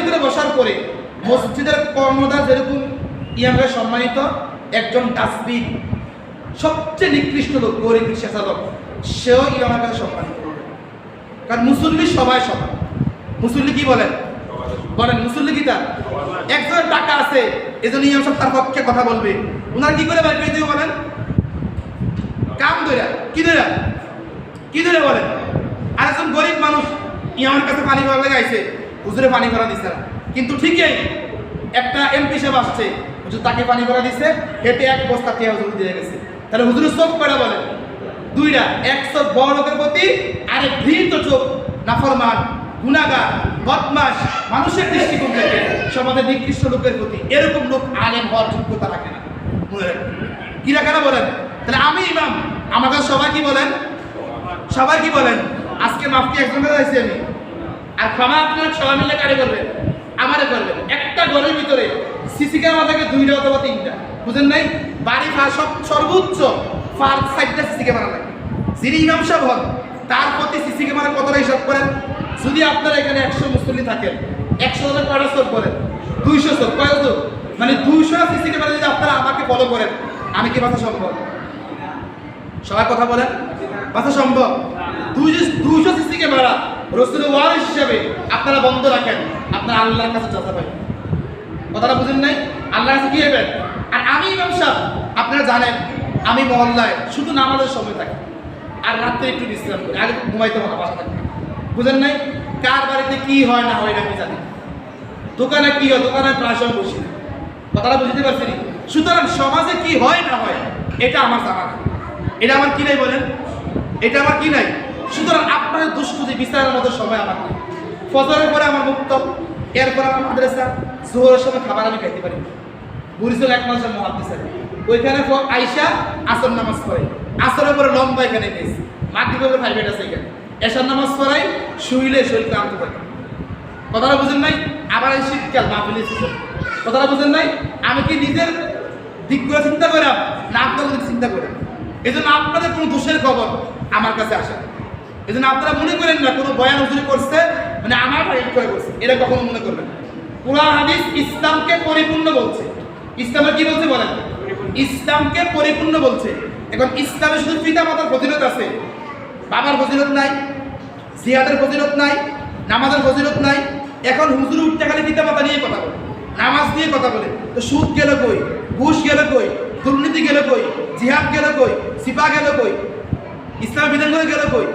ভিতরে বসার পরে মসজিদের কর্মদার যেরকম ইমামরা সম্মানিত, একজন ডাস্টবিন সবচেয়ে নিকৃষ্ট লোক, গরিব রিক্সা চালক, সেও ইমামের কাছে সম্মানিত হবে। কারণ মুসল্লি সবাই সমান। মুসল্লি কি বলেন? বলেন মুসল্লি কি তার একজনের টাকা আছে, এজন্য ইমাম সাহেব তার পক্ষে কথা বলবে। ওনারা কি করে বাইরে দিয়ে বলেন? কাম ধরে কি ধরে কি ধরে বলেন? আর একজন গরিব মানুষ ইমামের কাছে পানি ভরা লাগাইছে, হুজুরে পানি ভরা দিচ্ছে না, কিন্তু ঠিকই একটা এমপি সাহেব আসছে, হুজুর তাকে পানি ভরা দিচ্ছে, হেঁটে এক বস্তা টিয়া হুজুর দিয়ে গেছে। তাহলে হুজুরের চোখ কয়টা বলেন? দুইটা। এক চোখ বড় লোকের প্রতি, আর এক ঘৃণিত চোখ নাফরমান, গুনাহগার, বদমাশ, মানুষের দৃষ্টিকোণ থেকে সমাজের নিকৃষ্ট লোকের প্রতি। এরকম লোক আলেম হওয়ার যোগ্যতা রাখে না। কি রাখে না বলেন? তাহলে আমি ইমাম, আমার কাছে সবাই কি বলেন? সবাই কি বলেন? আজকে মাফকি একজন কাছে আইছি আমি, আর ক্ষমা আপনার সবাই মিলে কারে করবেন? আমারে করবেন। একটা ঘরের ভিতরে সিসি ক্যামেরা থাকে 2টা অথবা 3টা, বুঝেন নাই? বাড়ি সর্বোচ্চ 4-5টা সিসি ক্যামেরা লাগে। যিনি ইমাম সাহেব হন তার প্রতি সিসি ক্যামেরা কতটা হিসাব করেন? যদি আপনারা এখানে 100 মুসল্লি থাকেন, 100 জনের কয়টা চোখ করেন? 200 চোখ। কয়টা চোখ? মানে 200 সিসি ক্যামেরা যদি আপনারা আমাকে ফলো করেন, আমি কি বাঁচা সম্ভব? সবাই কথা বলেন, বাঁচা সম্ভব? 200 সিসি ক্যামেরা রাসূলের ওয়ারিস হিসেবে আপনারা বন্ধ রাখেন, আপনারা আল্লাহর কাছে যাতে পাবেন। কথাটা বুঝেন নাই? আল্লাহর কাছে কি হবেন? আর আমি ইমাম সাহেব, আপনারা জানেন আমি মহল্লায় শুধু নামাজের সময় থাকি, আর রাত্রে একটু বিশ্রাম করি, আগে ঘুমাইতে হবে, বাসা থাকি। বুঝেন নাই? কার বাড়িতে কি হয় না হয় এটা আমি জানি, দোকানে কি হয়, দোকানে প্রায় সময় বসি। কথাটা বুঝতে পারছি? সুতরাং সমাজে কি হয় না হয় এটা আমার জানা না। এটা আমার কি নাই বলেন? এটা আমার কি নাই? সুতরাং আপনাদের দুষ্কৃতি বিচারের মতো সময় আমার নেই। ফজরের পরে আমার মুক্ত, এরপর আমার মাদ্রাসা, জোহরের সময় খাবার আমি খাইতে পারি। বুড়িচল 1 মাসের মুহাদ্দিস, ওইখানে আইসা আসর নামাজ পড়ে, আসরের পরে লম্বা এখানে গেছি, মাগরিবের পরে 5 মিনিট আছে এখানে, এশার নামাজ পড়াই, শুইলে শরীর ক্লান্ত থাকে। কথাটা বুঝেন নাই? আবার এই শীতকাল মাহফিলে ছিল। কথাটা বুঝেন নাই? আমি কি নিজের দিকগুলো চিন্তা করাম না আপনাদের চিন্তা করেন? এই জন্য আপনাদের কোনো দোষের খবর আমার কাছে আসে। এই জন্য আপনারা মনে করেন না কোনো বয়ান হুজুরি করছে মানে আমার হেল্প করে করছে, এটা কখনো মনে করবেন। কুরআন হাদিস ইসলামকে পরিপূর্ণ বলছে। ইসলামের কি বলছে বলেন? ইসলামকে পরিপূর্ণ বলছে। এখন ইসলামে শুধু পিতা মাতার ফজিলত আছে, বাবার ফজিলত নাই, জিহাদের ফজিলত নাই, নামাজের ফজিলত নাই। এখন হুজুর উঠতে খালি পিতা মাতা নিয়ে কথা বলে, নামাজ নিয়ে কথা বলে। তো সুদ গেল কই? ঘুষ গেল কই? দুর্নীতি গেল কই? জিহাদ গেল কই? সিপা গেল কই? ইসলাম বিধান করে গেল কই?